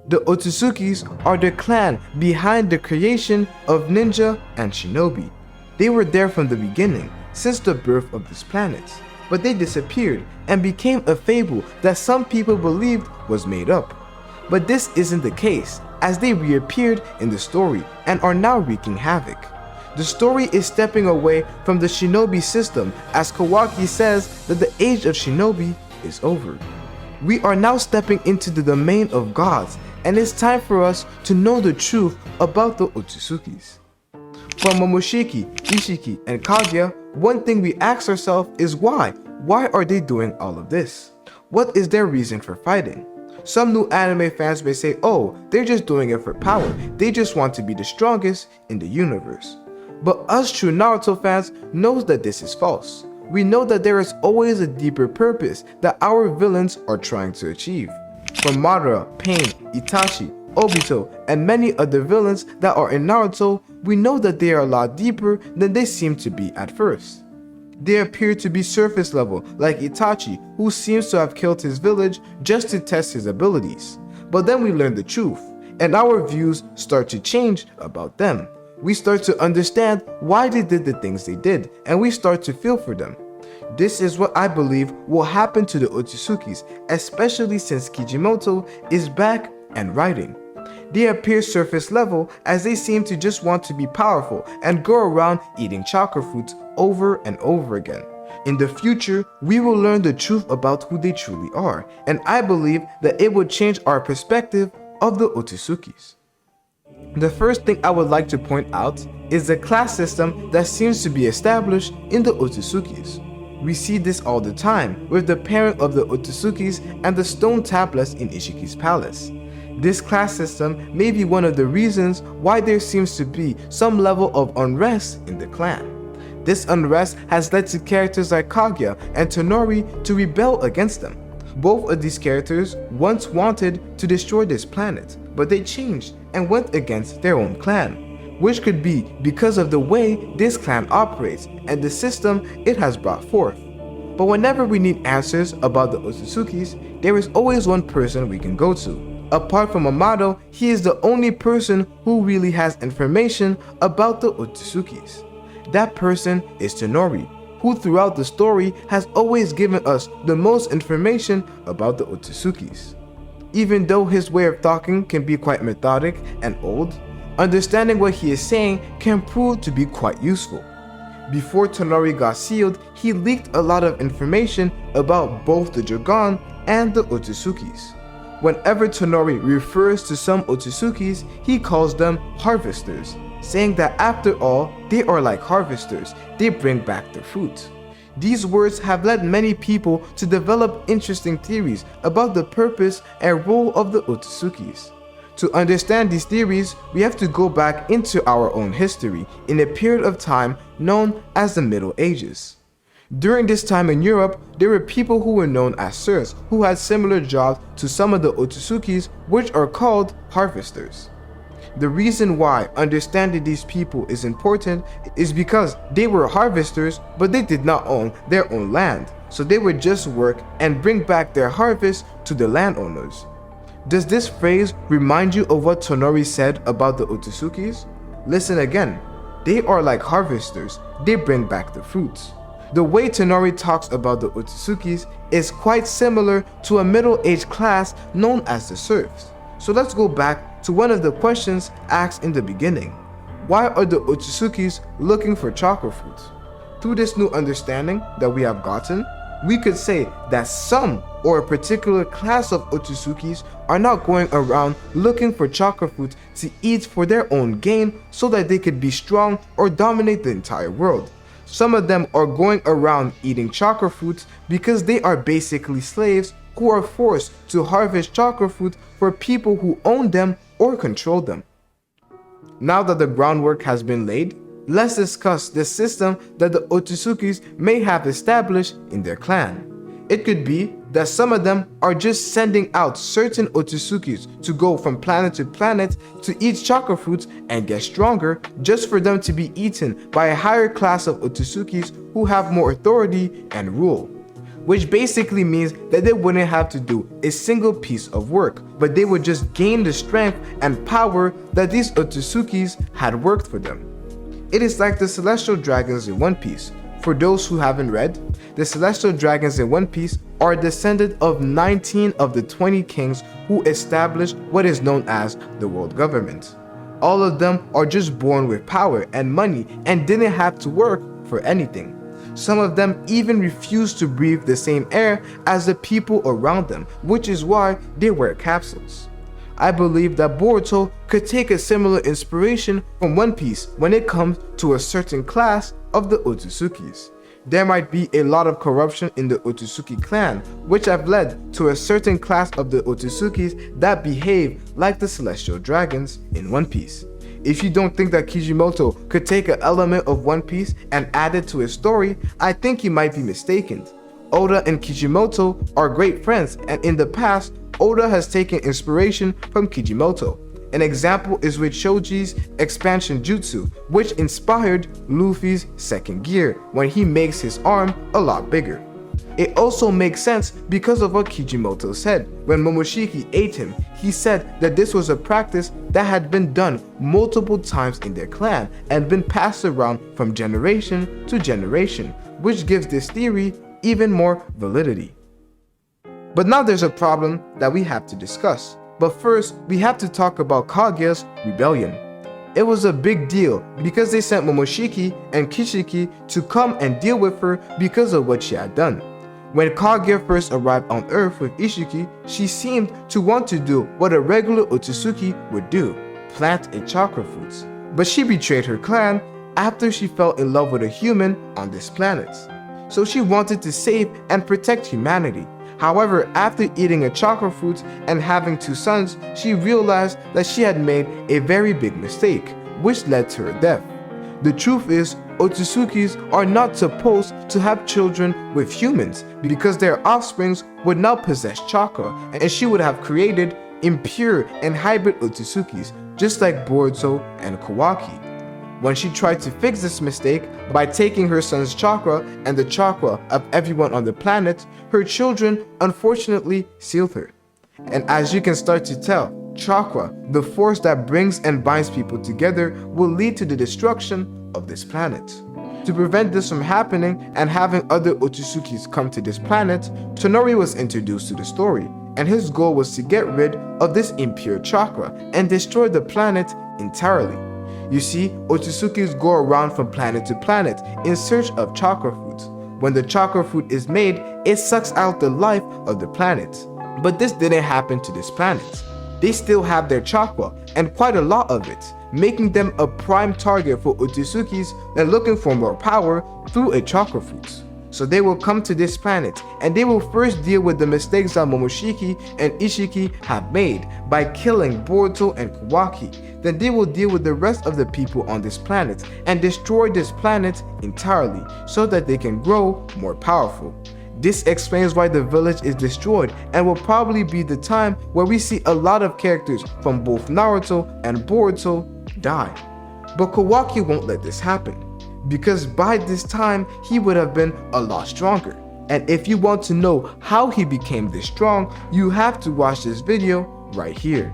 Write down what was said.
The OTSUTSUKIS are the clan behind the creation of ninja and shinobi. They were there from the beginning, since the birth of this planet, but they disappeared and became a fable that some people believed was made up. But this isn't the case, as they reappeared in the story and are now wreaking havoc. The story is stepping away from the shinobi system, as Kawaki says that the age of shinobi is over. We are now stepping into the domain of gods, and it's time for us to know the truth about the OTSUTSUKIS. From Momoshiki, Ishiki, and Kaguya, one thing we ask ourselves is why? Why are they doing all of this? What is their reason for fighting? Some new anime fans may say, oh, they're just doing it for power, they just want to be the strongest in the universe. But us true Naruto fans knows that this is false. We know that there is always a deeper purpose that our villains are trying to achieve. From Madara, Pain, Itachi, Obito, and many other villains that are in Naruto, we know that they are a lot deeper than they seem to be at first. They appear to be surface level, like Itachi, who seems to have killed his village just to test his abilities. But then we learn the truth, and our views start to change about them. We start to understand why they did the things they did, and we start to feel for them. This is what I believe will happen to the OTSUTSUKIS, especially since Kijimoto is back and writing. They appear surface level as they seem to just want to be powerful and go around eating chakra fruits over and over again. In the future, we will learn the truth about who they truly are, and I believe that it will change our perspective of the OTSUTSUKIS. The first thing I would like to point out is the class system that seems to be established in the OTSUTSUKIS. We see this all the time with the pairing of the OTSUTSUKIS and the stone tablets in Ishiki's palace. This class system may be one of the reasons why there seems to be some level of unrest in the clan. This unrest has led to characters like Kaguya and Tonori to rebel against them. Both of these characters once wanted to destroy this planet, but they changed and went against their own clan, which could be because of the way this clan operates and the system it has brought forth. But whenever we need answers about the OTSUTSUKIS, there is always one person we can go to. Apart from Amado, he is the only person who really has information about the OTSUTSUKIS. That person is Tonori, who throughout the story has always given us the most information about the OTSUTSUKIS. Even though his way of talking can be quite methodic and old, understanding what he is saying can prove to be quite useful. Before Tonori got sealed, he leaked a lot of information about both the Jogan and the OTSUTSUKIS. Whenever Tonori refers to some OTSUTSUKIS, he calls them harvesters, saying that after all, they are like harvesters, they bring back the fruit. These words have led many people to develop interesting theories about the purpose and role of the OTSUTSUKIS. To understand these theories, we have to go back into our own history in a period of time known as the Middle Ages. During this time in Europe, there were people who were known as serfs who had similar jobs to some of the OTSUTSUKIS, which are called harvesters. The reason why understanding these people is important is because they were harvesters, but they did not own their own land, so they would just work and bring back their harvest to the landowners. Does this phrase remind you of what Tonori said about the OTSUTSUKIS? Listen again. They are like harvesters, they bring back the fruits. The way Tonori talks about the OTSUTSUKIS is quite similar to a middle-aged class known as the serfs. So let's go back to one of the questions asked in the beginning. Why are the OTSUTSUKIS looking for chakra fruits? Through this new understanding that we have gotten, we could say that some or a particular class of OTSUTSUKIS are not going around looking for chakra fruits to eat for their own gain so that they could be strong or dominate the entire world. Some of them are going around eating chakra fruits because they are basically slaves who are forced to harvest chakra fruit for people who own them or control them. Now that the groundwork has been laid, let's discuss the system that the OTSUTSUKIS may have established in their clan. It could be that some of them are just sending out certain OTSUTSUKIS to go from planet to planet to eat chakra fruits and get stronger just for them to be eaten by a higher class of OTSUTSUKIS who have more authority and rule. which basically means that they wouldn't have to do a single piece of work, but they would just gain the strength and power that these Otsusukis had worked for them. It is like the celestial dragons in One Piece. For those who haven't read, the celestial dragons in One Piece are a descendant of 19 of the 20 kings who established what is known as the world government. All of them are just born with power and money and didn't have to work for anything. Some of them even refuse to breathe the same air as the people around them, which is why they wear capsules. I believe that Boruto could take a similar inspiration from One Piece when it comes to a certain class of the Otsusukis. There might be a lot of corruption in the Otsutsuki clan, which have led to a certain class of the Otsusukis that behave like the celestial dragons in One Piece. If you don't think that Kijimoto could take an element of One Piece and add it to his story, I think you might be mistaken. Oda and Kijimoto are great friends, and in the past, Oda has taken inspiration from Kijimoto. An example is with Shoji's expansion jutsu, which inspired Luffy's second gear when he makes his arm a lot bigger. It also makes sense because of what Kijimoto said. When Momoshiki ate him, he said that this was a practice that had been done multiple times in their clan and been passed around from generation to generation, which gives this theory even more validity. But now there's a problem that we have to discuss. But first, we have to talk about Kaguya's rebellion. It was a big deal because they sent Momoshiki and Kishiki to come and deal with her because of what she had done. When Kaguya first arrived on Earth with Ishiki, she seemed to want to do what a regular Otsutsuki would do, plant a chakra fruit. But she betrayed her clan after she fell in love with a human on this planet. So she wanted to save and protect humanity. However, after eating a chakra fruit and having 2 sons, she realized that she had made a very big mistake, which led to her death. The truth is, Otsusukis are not supposed to have children with humans because their offsprings would not possess chakra, and she would have created impure and hybrid Otsusukis, just like Boruto and Kawaki. When she tried to fix this mistake by taking her son's chakra and the chakra of everyone on the planet, her children unfortunately sealed her. And as you can start to tell, chakra, the force that brings and binds people together, will lead to the destruction of this planet. To prevent this from happening and having other Otsusukis come to this planet, Tonori was introduced to the story, and his goal was to get rid of this impure chakra and destroy the planet entirely. You see, Otsusukis go around from planet to planet in search of chakra fruit. When the chakra fruit is made, it sucks out the life of the planet. But this didn't happen to this planet. They still have their chakra, and quite a lot of it, making them a prime target for Otsusukis that are looking for more power through a chakra fruit. So they will come to this planet, and they will first deal with the mistakes that Momoshiki and Ishiki have made by killing Boruto and Kawaki. Then they will deal with the rest of the people on this planet and destroy this planet entirely so that they can grow more powerful. This explains why the village is destroyed and will probably be the time where we see a lot of characters from both Naruto and Boruto die. But Kawaki won't let this happen, because by this time he would have been a lot stronger. And if you want to know how he became this strong, you have to watch this video right here.